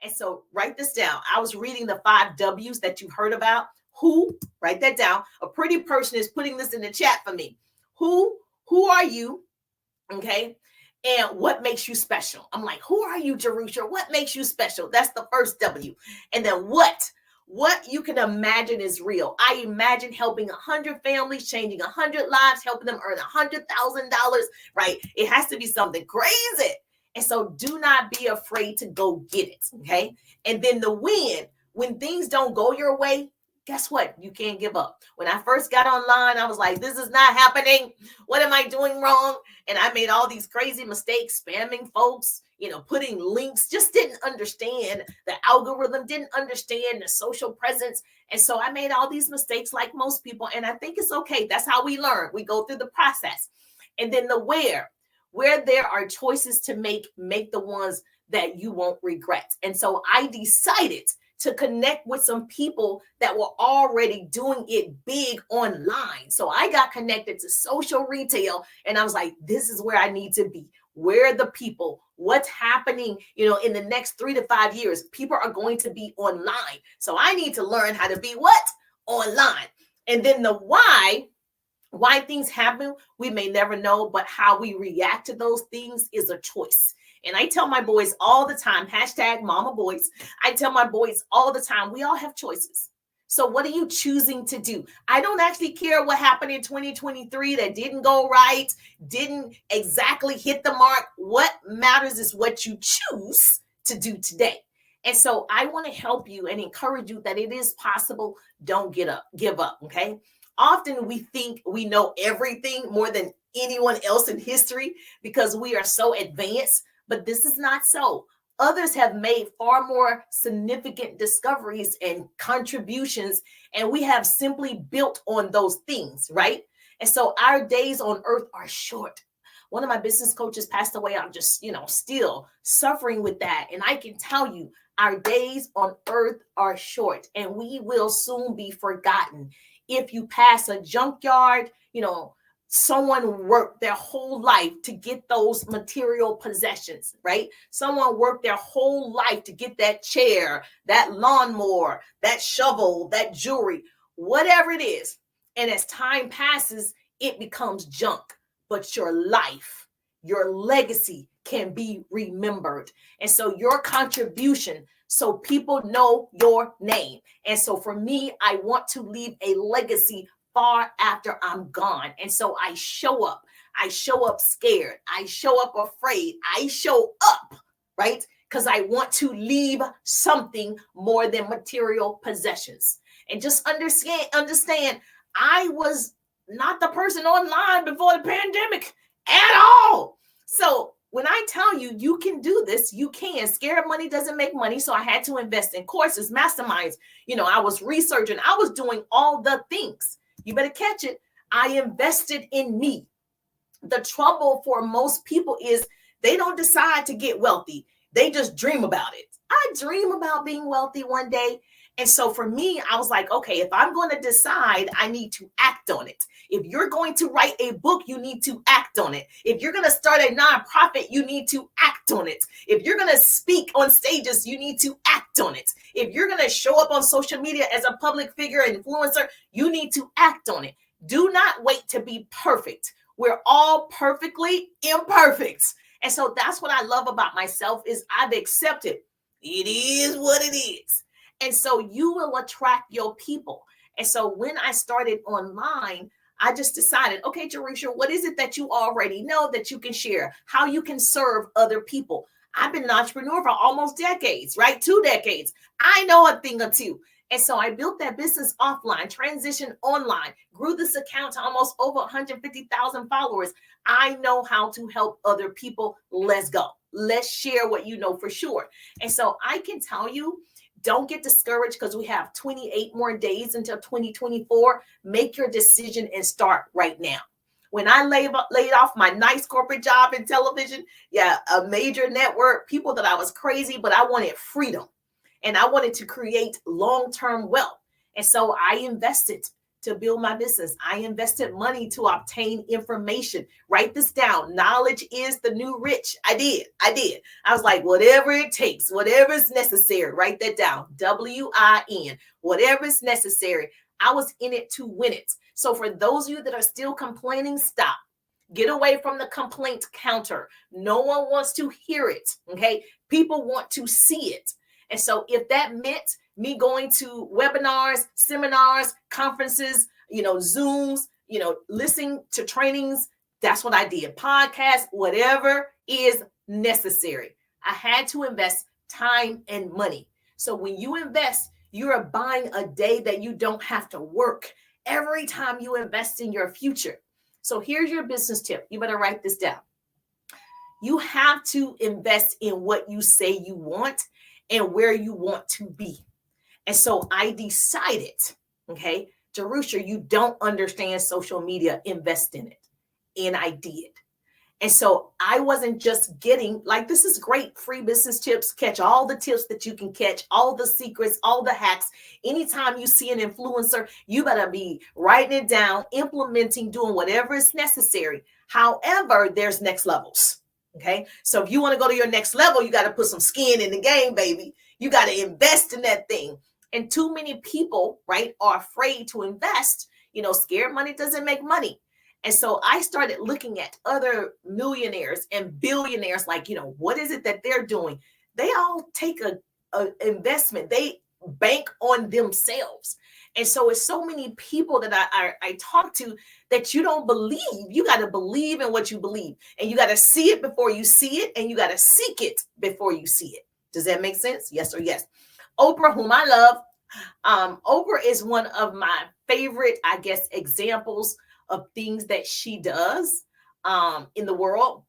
And so write this down. I was reading the 5 W's that you've heard about. Who, write that down. A pretty person is putting this in the chat for me. Who are you? Okay. And what makes you special? I'm like, who are you, Jerusha? What makes you special? That's the first W. And then what you can imagine is real. I imagine helping 100 families, changing 100 lives, helping them earn $100,000, right? It has to be something crazy. And so do not be afraid to go get it, okay? And then the win, when things don't go your way, guess what? You can't give up. When I first got online, I was like, this is not happening. What am I doing wrong? And I made all these crazy mistakes, spamming folks, putting links, just didn't understand the algorithm, didn't understand the social presence. And so I made all these mistakes like most people. And I think it's okay. That's how we learn. We go through the process. And then the where there are choices to make the ones that you won't regret. And so I decided to connect with some people that were already doing it big online. So I got connected to social retail and I was like, this is where I need to be. Where are the people? What's happening, in the next 3 to 5 years? People are going to be online. So I need to learn how to be what? Online. And then the why things happen, we may never know, but how we react to those things is a choice. And I tell my boys all the time, #mama boys. I tell my boys all the time, we all have choices. So what are you choosing to do? I don't actually care what happened in 2023 that didn't go right, didn't exactly hit the mark. What matters is what you choose to do today. And so I want to help you and encourage you that it is possible. Don't give up, okay? Often we think we know everything more than anyone else in history because we are so advanced, but this is not so. Others have made far more significant discoveries and contributions, and we have simply built on those things, right? And so our days on earth are short. One of my business coaches passed away. I'm just, still suffering with that. And I can tell you, our days on earth are short, and we will soon be forgotten. If you pass a junkyard, someone worked their whole life to get those material possessions, right? Someone worked their whole life to get that chair, that lawnmower, that shovel, that jewelry, whatever it is. And as time passes, it becomes junk. But your life, your legacy can be remembered. And so your contribution, so people know your name. And so for me, I want to leave a legacy far after I'm gone. And so I show up. I show up scared. I show up afraid. I show up, right? Because I want to leave something more than material possessions. And just understand, I was not the person online before the pandemic at all. So when I tell you, you can do this, you can. Scared money doesn't make money. So I had to invest in courses, masterminds. I was researching. I was doing all the things. You better catch it. I invested in me. The trouble for most people is they don't decide to get wealthy. They just dream about it. I dream about being wealthy one day. And so for me, I was like, okay, if I'm going to decide, I need to act on it. If you're going to write a book, you need to act on it. If you're going to start a nonprofit, you need to act on it. If you're going to speak on stages, you need to act on it. If you're going to show up on social media as a public figure, influencer, you need to act on it. Do not wait to be perfect. We're all perfectly imperfect. And so that's what I love about myself is I've accepted it is what it is. And so you will attract your people. And so when I started online, I just decided, okay, Jerusha, what is it that you already know that you can share? How you can serve other people? I've been an entrepreneur for almost decades, right? 2 decades. I know a thing or two. And so I built that business offline, transitioned online, grew this account to almost over 150,000 followers. I know how to help other people. Let's go. Let's share what you know for sure. And so I can tell you, don't get discouraged because we have 28 more days until 2024. Make your decision and start right now. When I laid off my nice corporate job in television, a major network, people that I was crazy, but I wanted freedom and I wanted to create long-term wealth. And so I invested to build my business. I invested money to obtain information. Write this down. Knowledge is the new rich. I did. I was like, whatever it takes, whatever is necessary, write that down. WIN, whatever is necessary. I was in it to win it. So for those of you that are still complaining, stop. Get away from the complaint counter. No one wants to hear it. Okay. People want to see it. And so if that meant me going to webinars, seminars, conferences, Zooms, listening to trainings, that's what I did. Podcasts, whatever is necessary. I had to invest time and money. So when you invest, you're buying a day that you don't have to work every time you invest in your future. So here's your business tip. You better write this down. You have to invest in what you say you want and where you want to be. And so I decided, okay, Jerusha, you don't understand social media, invest in it. And I did. And so I wasn't just getting, like, this is great free business tips. Catch all the tips that you can catch, all the secrets, all the hacks. Anytime you see an influencer, you better be writing it down, implementing, doing whatever is necessary. However, there's next levels. Okay. So if you want to go to your next level, you got to put some skin in the game, baby. You got to invest in that thing. And too many people, right, are afraid to invest. Scared money doesn't make money. And so I started looking at other millionaires and billionaires, like, what is it that they're doing? They all take a investment. They bank on themselves. And so it's so many people that I talk to that you don't believe. You got to believe in what you believe. And you got to see it before you see it. And you got to seek it before you see it. Does that make sense? Yes or yes? Oprah, whom I love. Oprah is one of my favorite, I guess, examples of things that she does in the world.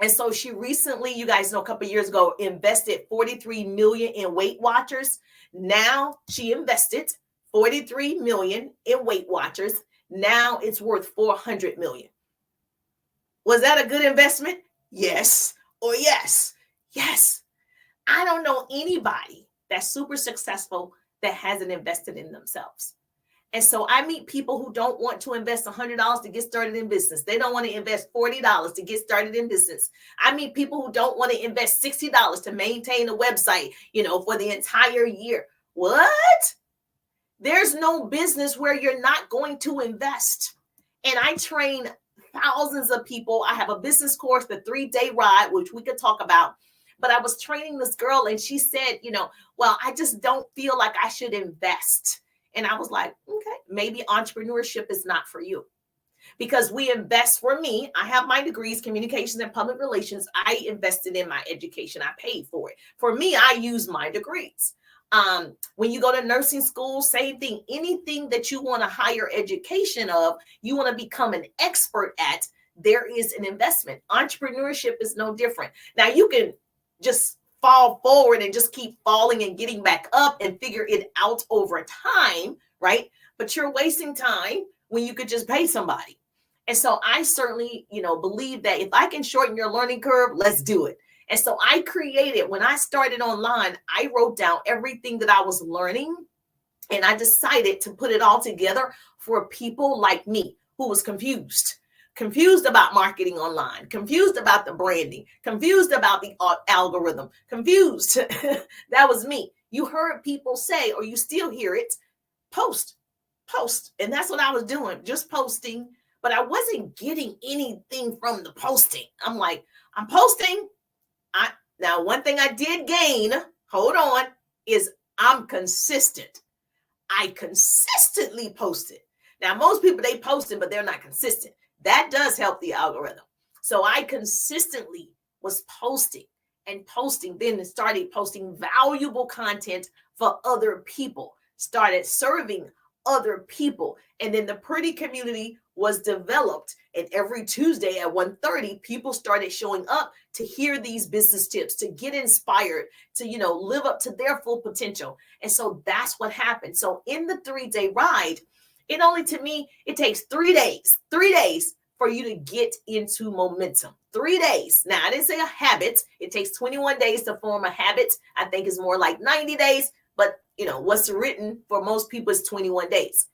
And so she recently, you guys know, a couple of years ago, invested $43 million in Weight Watchers. Now she invested $43 million in Weight Watchers. Now it's worth $400 million. Was that a good investment? Yes or yes? Yes. I don't know anybody that's super successful that hasn't invested in themselves. And so I meet people who don't want to invest $100 to get started in business. They don't want to invest $40 to get started in business. I meet people who don't want to invest $60 to maintain a website, for the entire year. What? There's no business where you're not going to invest. And I train thousands of people. I have a business course, the 3-day ride, which we could talk about. But I was training this girl and she said, well, I just don't feel like I should invest. And I was like, okay, maybe entrepreneurship is not for you, because we invest. For me, I have my degrees, communications and public relations. I invested in my education. I paid for it. For me, I use my degrees. When you go to nursing school, same thing. Anything that you want a higher education of, you want to become an expert at, there is an investment. Entrepreneurship is no different. Now you can just fall forward and just keep falling and getting back up and figure it out over time, right? But you're wasting time when you could just pay somebody. And so I certainly, believe that if I can shorten your learning curve, let's do it. And so I created, when I started online, I wrote down everything that I was learning, and I decided to put it all together for people like me who was confused about marketing online, confused about the branding, confused about the algorithm, confused. That was me. You heard people say, or you still hear it, post. And that's what I was doing, just posting, but I wasn't getting anything from the posting. I'm like, I'm posting. Now, one thing I did gain, hold on, is I'm consistent. I consistently posted. Now, most people, they posting, but they're not consistent. That does help the algorithm. So I consistently was posting, then started posting valuable content for other people, started serving other people. And then the pretty community was developed. And every Tuesday at 1:30, people started showing up to hear these business tips, to get inspired, to, live up to their full potential. And so that's what happened. So in the 3-day ride, it takes 3 days for you to get into momentum. 3 days. Now, I didn't say a habit. It takes 21 days to form a habit. I think it's more like 90 days. But, what's written for most people is 21 days.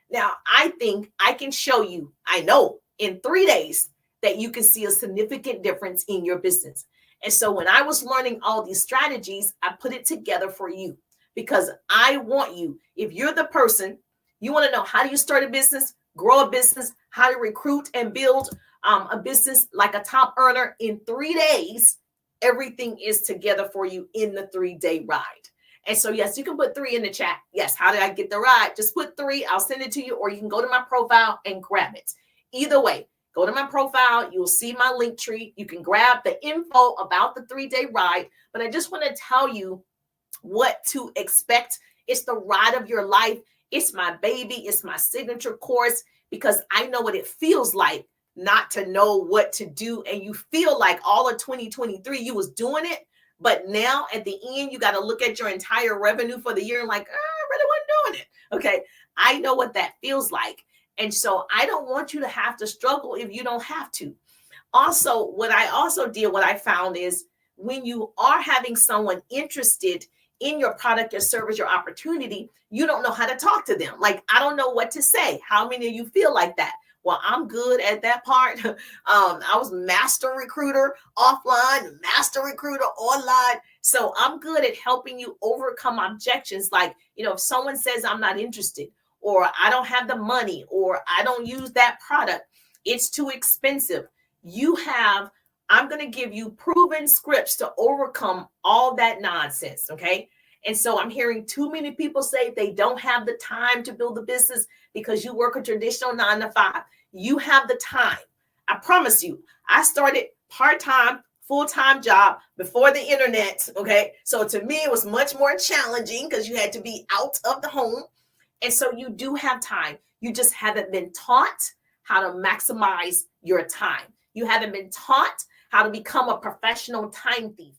Now, I think I can show you, I know in 3 days that you can see a significant difference in your business. And so when I was learning all these strategies, I put it together for you because I want you, if you're the person, you want to know how do you start a business, grow a business, how to recruit and build a business like a top earner in 3 days, everything is together for you in the 3-day ride. And so, yes, you can put 3 in the chat. Yes, how did I get the ride? Just put 3. I'll send it to you, or you can go to my profile and grab it. Either way, go to my profile. You'll see my link tree. You can grab the info about the 3-day ride. But I just want to tell you what to expect. It's the ride of your life. It's my baby. It's my signature course because I know what it feels like not to know what to do. And you feel like all of 2023, you was doing it. But now at the end, you got to look at your entire revenue for the year and like, I really wasn't doing it. Okay. I know what that feels like. And so I don't want you to have to struggle if you don't have to. Also, what I found is when you are having someone interested in your product or service, your opportunity, you don't know how to talk to them. Like, I don't know what to say. How many of you feel like that? Well, I'm good at that part. I was master recruiter offline, master recruiter online. So I'm good at helping you overcome objections. Like, if someone says I'm not interested, or I don't have the money, or I don't use that product, it's too expensive. I'm going to give you proven scripts to overcome all that nonsense. Okay. And so I'm hearing too many people say they don't have the time to build a business because you work a traditional 9 to 5. You have the time. I promise you, I started part-time, full-time job before the internet. Okay. So to me, it was much more challenging because you had to be out of the home. And so you do have time. You just haven't been taught how to maximize your time. You haven't been taught how to become a professional time thief.